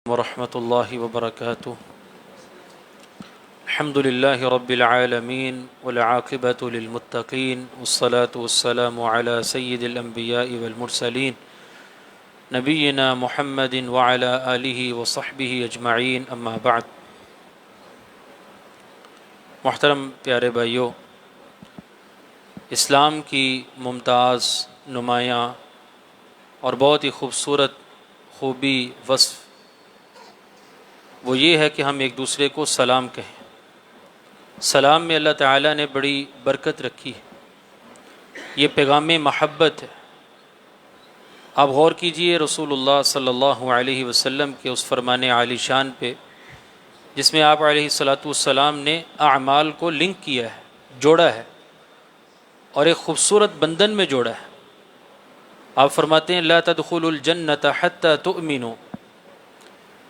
ورحمۃ اللہ وبرکاتہ الحمد للہ رب العالمین والعاقبۃ للمتقین والصلاة والسلام علی سید الانبیاء والمرسلین نبینا محمد وعلی آلہ وصحبہ اجمعین اما بعد۔ محترم پیارے بھائیوں، اسلام کی ممتاز، نمایاں اور بہت ہی خوبصورت خوبی وصف وہ یہ ہے کہ ہم ایک دوسرے کو سلام کہیں۔ سلام میں اللہ تعالیٰ نے بڑی برکت رکھی ہے، یہ پیغام محبت ہے۔ آپ غور کیجئے رسول اللہ صلی اللہ علیہ وسلم کے اس فرمان عالی شان پہ جس میں آپ علیہ الصلاۃ والسلام نے اعمال کو لنک کیا ہے، جوڑا ہے اور ایک خوبصورت بندھن میں جوڑا ہے۔ آپ فرماتے ہیں لا تدخلوا الجنۃ حتی تؤمنوا،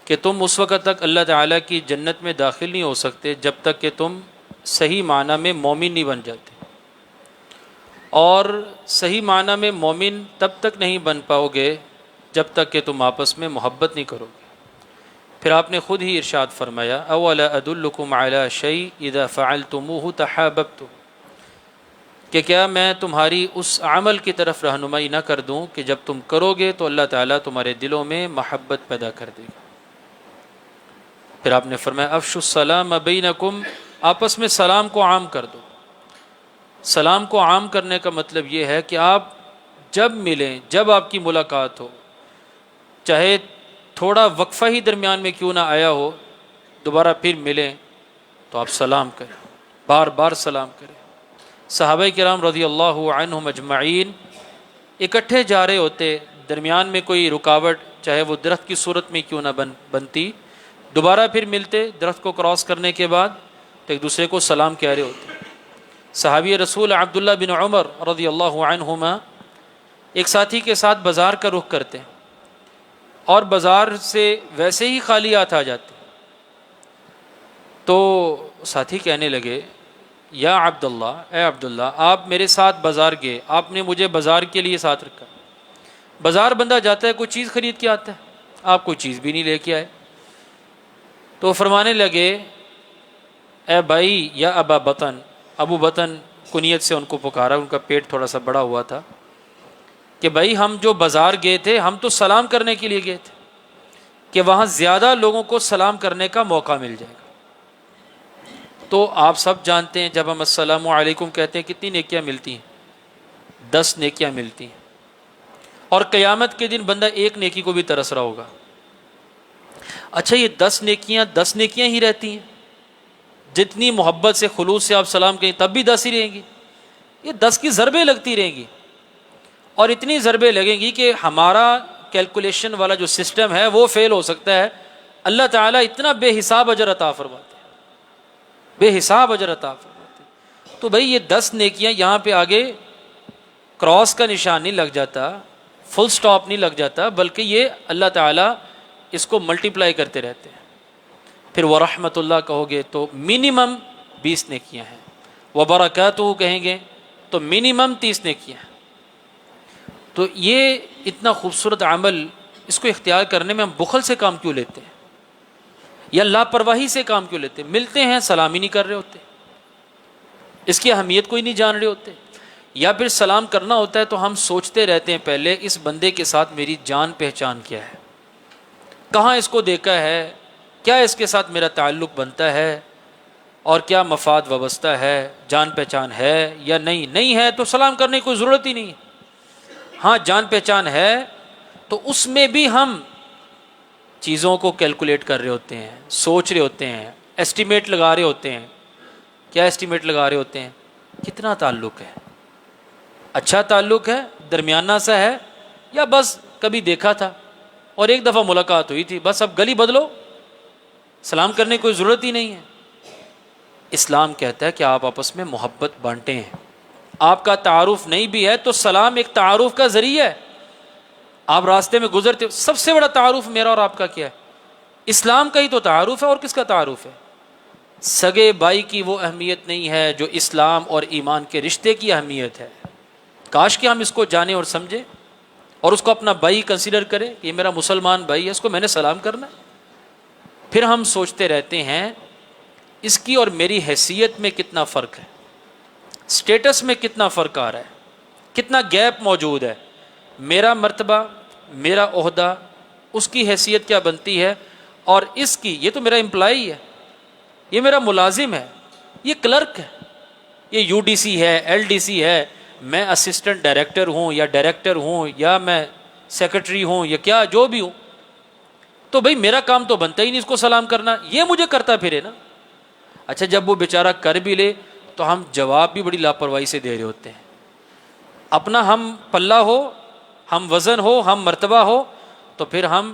کہ تم اس وقت تک اللہ تعالیٰ کی جنت میں داخل نہیں ہو سکتے جب تک کہ تم صحیح معنی میں مومن نہیں بن جاتے، اور صحیح معنی میں مومن تب تک نہیں بن پاؤ گے جب تک کہ تم آپس میں محبت نہیں کرو گے۔ پھر آپ نے خود ہی ارشاد فرمایا اولا ادلکم علی شیء اذا فعلتموہ تحاببتم، کہ کیا میں تمہاری اس عمل کی طرف رہنمائی نہ کر دوں کہ جب تم کرو گے تو اللہ تعالیٰ تمہارے دلوں میں محبت پیدا کر دے گا۔ پھر آپ نے فرمایا افشوا السلام بینکم، آپس میں سلام کو عام کر دو۔ سلام کو عام کرنے کا مطلب یہ ہے کہ آپ جب ملیں، جب آپ کی ملاقات ہو، چاہے تھوڑا وقفہ ہی درمیان میں کیوں نہ آیا ہو، دوبارہ پھر ملیں تو آپ سلام کریں، بار بار سلام کریں۔ صحابہ کرام رضی اللہ عنہم اجمعین اکٹھے جا رہے ہوتے، درمیان میں کوئی رکاوٹ چاہے وہ درخت کی صورت میں کیوں نہ بنتی، دوبارہ پھر ملتے درخت کو کراس کرنے کے بعد تو ایک دوسرے کو سلام کہہ رہے ہوتے۔ صحابی رسول عبداللہ بن عمر رضی اللہ عنہما ایک ساتھی کے ساتھ بازار کا رخ کرتے اور بازار سے ویسے ہی خالی ہاتھ آ جاتے، تو ساتھی کہنے لگے یا عبداللہ، اے عبداللہ، آپ میرے ساتھ بازار گئے، آپ نے مجھے بازار کے لیے ساتھ رکھا۔ بازار بندہ جاتا ہے کوئی چیز خرید کے آتا ہے، آپ کوئی چیز بھی نہیں لے کے آئے، تو فرمانے لگے اے بھائی یا ابا بطن، ابو بطن کنیت سے ان کو پکارا، ان کا پیٹ تھوڑا سا بڑا ہوا تھا، کہ بھائی ہم جو بازار گئے تھے ہم تو سلام کرنے کے لیے گئے تھے کہ وہاں زیادہ لوگوں کو سلام کرنے کا موقع مل جائے گا۔ تو آپ سب جانتے ہیں جب ہم السلام علیکم کہتے ہیں کتنی نیکیاں ملتی ہیں؟ 10 نیکیاں ملتی ہیں، اور قیامت کے دن بندہ ایک نیکی کو بھی ترس رہا ہوگا۔ اچھا یہ 10 نیکیاں ہی رہتی ہیں؟ جتنی محبت سے خلوص سے آپ سلام کہیں تب بھی 10 ہی رہیں گی؟ یہ 10 کی ضربیں لگتی رہیں گی، اور اتنی ضربیں لگیں گی کہ ہمارا کیلکولیشن والا جو سسٹم ہے وہ فیل ہو سکتا ہے۔ اللہ تعالیٰ اتنا بے حساب اجر عطا فرماتے ہیں، بے حساب اجر عطا فرماتے ہیں۔ تو بھائی یہ 10 نیکیاں یہاں پہ آگے کراس کا نشان نہیں لگ جاتا، فل سٹاپ نہیں لگ جاتا، بلکہ یہ اللہ تعالیٰ اس کو ملٹیپلائی کرتے رہتے ہیں۔ پھر ورحمۃ اللہ کہو گے تو منیمم 20 نیکیاں ہیں، وبرکاتہ کہیں گے تو منیمم 30 نیکیاں ہیں۔ تو یہ اتنا خوبصورت عمل، اس کو اختیار کرنے میں ہم بخل سے کام کیوں لیتے ہیں، یا لاپرواہی سے کام کیوں لیتے ہیں؟ ملتے ہیں سلام ہی نہیں کر رہے ہوتے، اس کی اہمیت کوئی نہیں جان رہے ہوتے، یا پھر سلام کرنا ہوتا ہے تو ہم سوچتے رہتے ہیں پہلے اس بندے کے ساتھ میری جان پہچان کیا ہے، کہاں اس کو دیکھا ہے، کیا اس کے ساتھ میرا تعلق بنتا ہے، اور کیا مفاد وابستہ ہے، جان پہچان ہے یا نہیں ہے تو سلام کرنے کی کوئی ضرورت ہی نہیں ہے۔ ہاں جان پہچان ہے تو اس میں بھی ہم چیزوں کو کیلکولیٹ کر رہے ہوتے ہیں، سوچ رہے ہوتے ہیں، ایسٹیمیٹ لگا رہے ہوتے ہیں۔ کیا ایسٹیمیٹ لگا رہے ہوتے ہیں؟ کتنا تعلق ہے، اچھا تعلق ہے، درمیانہ سا ہے، یا بس کبھی دیکھا تھا اور ایک دفعہ ملاقات ہوئی تھی، بس اب گلی بدلو، سلام کرنے کی کوئی ضرورت ہی نہیں ہے۔ اسلام کہتا ہے کہ آپ آپس میں محبت بانٹیں ہیں، آپ کا تعارف نہیں بھی ہے تو سلام ایک تعارف کا ذریعہ ہے۔ آپ راستے میں گزرتے، سب سے بڑا تعارف میرا اور آپ کا کیا ہے؟ اسلام کا ہی تو تعارف ہے، اور کس کا تعارف ہے؟ سگے بھائی کی وہ اہمیت نہیں ہے جو اسلام اور ایمان کے رشتے کی اہمیت ہے۔ کاش کہ ہم اس کو جانیں اور سمجھیں اور اس کو اپنا بھائی کنسیڈر کریں کہ یہ میرا مسلمان بھائی ہے، اس کو میں نے سلام کرنا ہے۔ پھر ہم سوچتے رہتے ہیں اس کی اور میری حیثیت میں کتنا فرق ہے، سٹیٹس میں کتنا فرق آ رہا ہے، کتنا گیپ موجود ہے، میرا مرتبہ، میرا عہدہ، اس کی حیثیت کیا بنتی ہے، اور اس کی، یہ تو میرا امپلائی ہے، یہ میرا ملازم ہے، یہ کلرک ہے، یہ یو ڈی سی ہے، ایل ڈی سی ہے، میں اسسٹنٹ ڈائریکٹر ہوں یا ڈائریکٹر ہوں یا میں سیکرٹری ہوں یا کیا جو بھی ہوں، تو بھئی میرا کام تو بنتا ہی نہیں اس کو سلام کرنا، یہ مجھے کرتا پھرے نا۔ اچھا جب وہ بیچارہ کر بھی لے تو ہم جواب بھی بڑی لاپرواہی سے دے رہے ہوتے ہیں، اپنا ہم پلہ ہو، ہم وزن ہو، ہم مرتبہ ہو، تو پھر ہم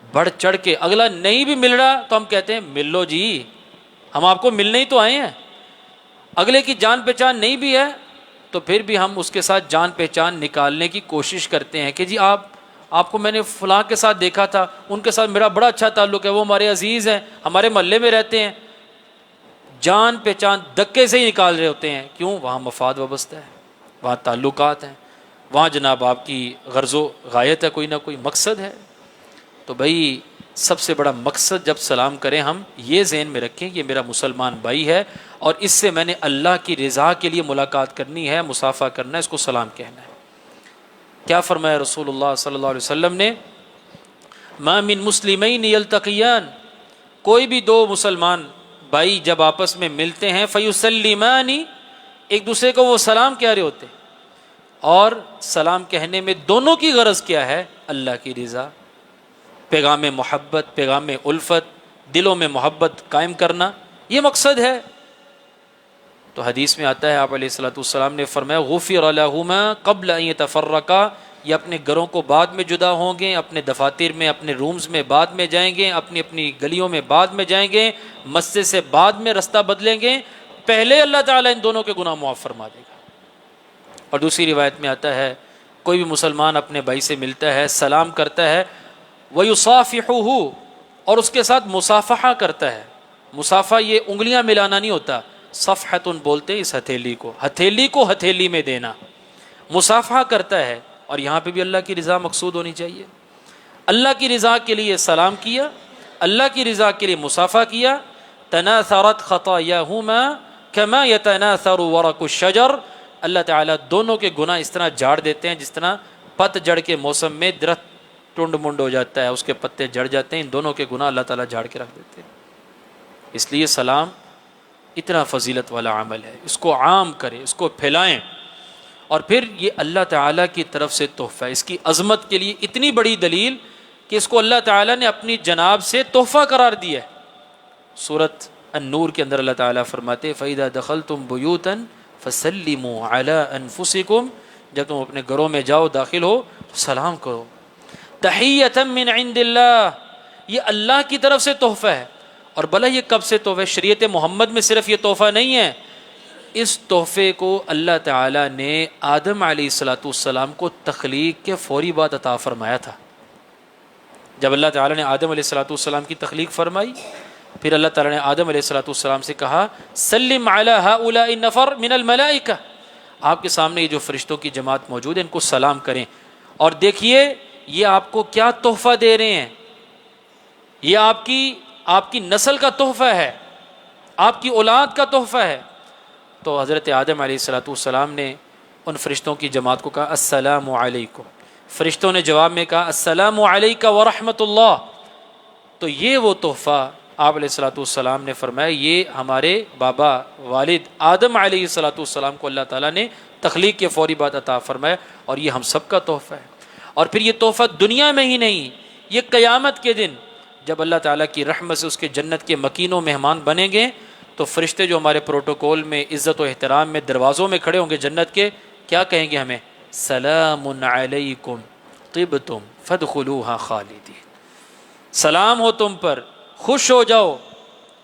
بڑھ چڑھ کے، اگلا نہیں بھی مل رہا تو ہم کہتے ہیں مل لو جی، ہم آپ کو ملنے ہی تو آئے ہیں۔ اگلے کی جان پہچان نہیں بھی ہے تو پھر بھی ہم اس کے ساتھ جان پہچان نکالنے کی کوشش کرتے ہیں کہ جی آپ کو میں نے فلاں کے ساتھ دیکھا تھا، ان کے ساتھ میرا بڑا اچھا تعلق ہے، وہ ہمارے عزیز ہیں، ہمارے محلے میں رہتے ہیں، جان پہچان دکے سے ہی نکال رہے ہوتے ہیں۔ کیوں؟ وہاں مفاد وابستہ ہے، وہاں تعلقات ہیں، وہاں جناب آپ کی غرض و غایت ہے، کوئی نہ کوئی مقصد ہے۔ تو بھائی سب سے بڑا مقصد جب سلام کریں ہم یہ ذہن میں رکھیں یہ میرا مسلمان بھائی ہے اور اس سے میں نے اللہ کی رضا کے لیے ملاقات کرنی ہے، مصافحہ کرنا ہے، اس کو سلام کہنا ہے۔ کیا فرمایا رسول اللہ صلی اللہ علیہ وسلم نے؟ ما من مسلمین یلتقیان، کوئی بھی دو مسلمان بھائی جب آپس میں ملتے ہیں، فیسلمان، ایک دوسرے کو وہ سلام کہہ رہے ہوتے ہیں، اور سلام کہنے میں دونوں کی غرض کیا ہے؟ اللہ کی رضا، پیغام محبت، پیغام الفت، دلوں میں محبت قائم کرنا، یہ مقصد ہے۔ تو حدیث میں آتا ہے آپ علیہ الصلوۃ والسلام نے فرمایا غفر لہما قبل ان یتفرقا، یہ اپنے گھروں کو بعد میں جدا ہوں گے، اپنے دفاتر میں، اپنے رومز میں بعد میں جائیں گے، اپنی اپنی گلیوں میں بعد میں جائیں گے، مسجد سے بعد میں رستہ بدلیں گے، پہلے اللہ تعالیٰ ان دونوں کے گناہ معاف فرما دے گا۔ اور دوسری روایت میں آتا ہے کوئی بھی مسلمان اپنے بھائی سے ملتا ہے، سلام کرتا ہے، وَيُصَافِحُهُ، اور اس کے ساتھ مصافحہ کرتا ہے۔ مصافحہ یہ انگلیاں ملانا نہیں ہوتا، صفحتن بولتے اس ہتھیلی کو ہتھیلی میں دینا، مصافحہ کرتا ہے، اور یہاں پہ بھی اللہ کی رضا مقصود ہونی چاہیے۔ اللہ کی رضا کے لیے سلام کیا، اللہ کی رضا کے لیے مصافحہ کیا۔ تناثرت خطاياهما كما يتناثر ورق الشجر، اللہ تعالیٰ دونوں کے گناہ اس طرح جھاڑ دیتے ہیں جس طرح پت جڑ کے موسم میں درخت ٹنڈ منڈ ہو جاتا ہے، اس کے پتے جڑ جاتے ہیں، ان دونوں کے گناہ اللہ تعالیٰ جھاڑ کے رکھ دیتے ہیں۔ اس لیے سلام اتنا فضیلت والا عمل ہے، اس کو عام کریں، اس کو پھیلائیں، اور پھر یہ اللہ تعالیٰ کی طرف سے تحفہ ہے۔ اس کی عظمت کے لیے اتنی بڑی دلیل کہ اس کو اللہ تعالیٰ نے اپنی جناب سے تحفہ قرار دیا ہے۔ سورۃ النور کے اندر اللہ تعالیٰ فرماتے فَإِذَا دَخَلْتُمْ بُيُوتًا فَسَلِّمُوا عَلَىٰ أَنفُسِكُمْ، جب تم اپنے گھروں میں جاؤ، داخل ہو، سلام کرو۔ تحیۃ من عند اللہ، یہ اللہ کی طرف سے تحفہ ہے۔ اور بھلا یہ کب سے تحفہ ہے؟ شریعت محمد میں صرف یہ تحفہ نہیں ہے، اس تحفے کو اللہ تعالیٰ نے آدم علیہ السلام کو تخلیق کے فوری بعد عطا فرمایا تھا۔ جب اللہ تعالیٰ نے آدم علیہ السلام کی تخلیق فرمائی، پھر اللہ تعالیٰ نے آدم علیہ السلام سے کہا سلم علی ہؤلاء النفر من الملائکہ، آپ کے سامنے یہ جو فرشتوں کی جماعت موجود ہے ان کو سلام کریں، اور دیکھیے یہ آپ کو کیا تحفہ دے رہے ہیں، یہ آپ کی نسل کا تحفہ ہے، آپ کی اولاد کا تحفہ ہے۔ تو حضرت آدم علیہ السلام نے ان فرشتوں کی جماعت کو کہا السلام علیکم، فرشتوں نے جواب میں کہا السلام علیکہ ورحمۃ اللہ۔ تو یہ وہ تحفہ آپ علیہ السلام نے فرمایا یہ ہمارے بابا والد آدم علیہ السلام کو اللہ تعالیٰ نے تخلیق کے فوری بعد عطا فرمایا، اور یہ ہم سب کا تحفہ ہے۔ اور پھر یہ تحفہ دنیا میں ہی نہیں، یہ قیامت کے دن جب اللہ تعالیٰ کی رحمت سے اس کے جنت کے مکین و مہمان بنیں گے، تو فرشتے جو ہمارے پروٹوکول میں عزت و احترام میں دروازوں میں کھڑے ہوں گے جنت کے، کیا کہیں گے ہمیں؟ سلام علیکم طبتم فادخلوها خالدین، سلام ہو تم پر، خوش ہو جاؤ،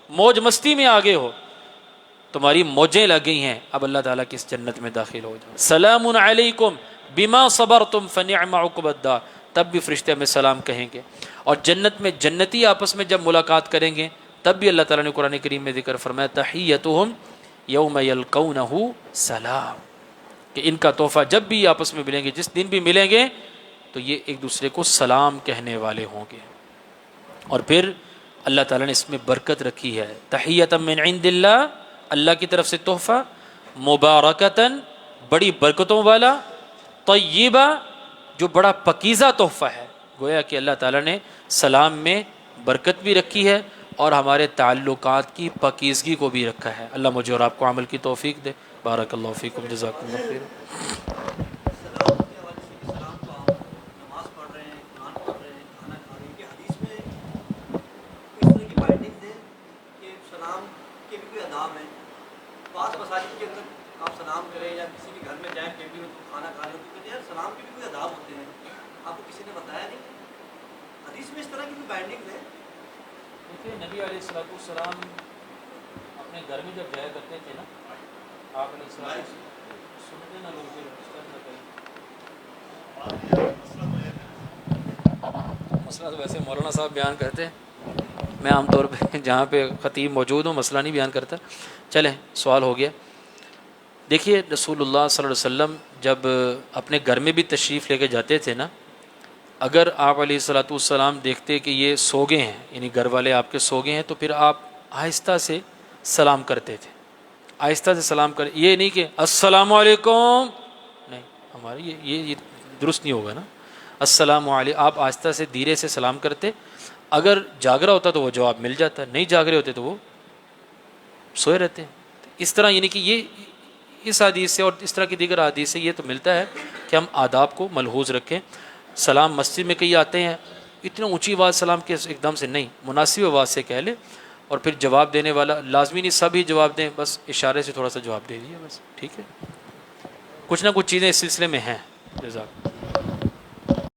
موج مستی میں آگے ہو، تمہاری موجیں لگ گئی ہیں، اب اللہ تعالیٰ کی اس جنت میں داخل ہو جاؤ۔ سلام علیکم بما صبرتم فنعم عقبی الدار، تب بھی فرشتے ہمیں سلام کہیں گے۔ اور جنت میں جنتی آپس میں جب ملاقات کریں گے تب بھی اللہ تعالیٰ نے قرآن کریم میں ذکر فرمایا تحیتہم یوم یلقونہ سلام، کہ ان کا تحفہ جب بھی آپس میں ملیں گے، جس دن بھی ملیں گے، تو یہ ایک دوسرے کو سلام کہنے والے ہوں گے۔ اور پھر اللہ تعالیٰ نے اس میں برکت رکھی ہے. تحیۃ من عند اللہ، اللہ کی طرف سے تحفہ، مبارکتاً بڑی برکتوں والا، طیبہ جو بڑا پکیزہ تحفہ ہے. گویا کہ اللہ تعالیٰ نے سلام میں برکت بھی رکھی ہے اور ہمارے تعلقات کی پکیزگی کو بھی رکھا ہے. اللہ مجھے اور آپ کو عمل کی توفیق دے. بارک اللہ فیکم، جزاکم اللہ خیر. سلام کے حوالے سے کہ سلام تو ہم نماز پڑھ رہے ہیں، قرآن پڑھ رہے ہیں، کھانا کھا رہے ہیں، کہ حدیث میں اس طرح کی بائنڈنگ ہے کہ سلام کے بھی کوئی آداب ہیں. بعض مساجد کے اندر آپ سلام کریں یا کسی کے گھر میں جائیں کہ بھی کھانا کھا رہے ہو تو کہتے ہیں یار سلام کے بھی کوئی آداب ہوتے ہیں، آپ کو کسی نے بتایا نہیں. حدیث میں اس طرح کی کوئی بائنڈنگ ہے. دیکھیے نبی علیہ الصلوۃ والسلام اپنے گھر میں جب جایا کرتے تھے نا، آپ علیہ السلام سنتے نا لوگ مسئلہ تو ویسے مولانا صاحب بیان کرتے ہیں، میں عام طور پہ جہاں پہ خطیب موجود ہوں مسئلہ نہیں بیان کرتا. چلیں سوال ہو گیا. دیکھیے رسول اللہ صلی اللہ علیہ وسلم جب اپنے گھر میں بھی تشریف لے کے جاتے تھے نا، اگر آپ علیہ الصلوۃ والسلام دیکھتے کہ یہ سو گئے ہیں، یعنی گھر والے آپ کے سو گئے ہیں، تو پھر آپ آہستہ سے سلام کرتے تھے. آہستہ سے سلام کر، یہ نہیں کہ السلام علیکم، نہیں، ہمارے یہ درست نہیں ہوگا نا. السلام علیکم آپ آہستہ سے دھیرے سے سلام کرتے. اگر جاگ رہا ہوتا تو وہ جواب مل جاتا، نہیں جاگ رہے ہوتے تو وہ سوئے رہتے. اس طرح یعنی کہ یہ اس حدیث سے اور اس طرح کی دیگر حدیث سے یہ تو ملتا ہے کہ ہم آداب کو ملحوظ رکھیں. سلام مسجد میں کئی آتے ہیں، اتنا اونچی آواز سلام کے ایک دم سے نہیں، مناسب آواز سے کہہ لے، اور پھر جواب دینے والا لازمی نہیں سب ہی جواب دیں، بس اشارے سے تھوڑا سا جواب دے دیجیے بس، ٹھیک ہے. کچھ نہ کچھ چیزیں اس سلسلے میں ہیں. جزاک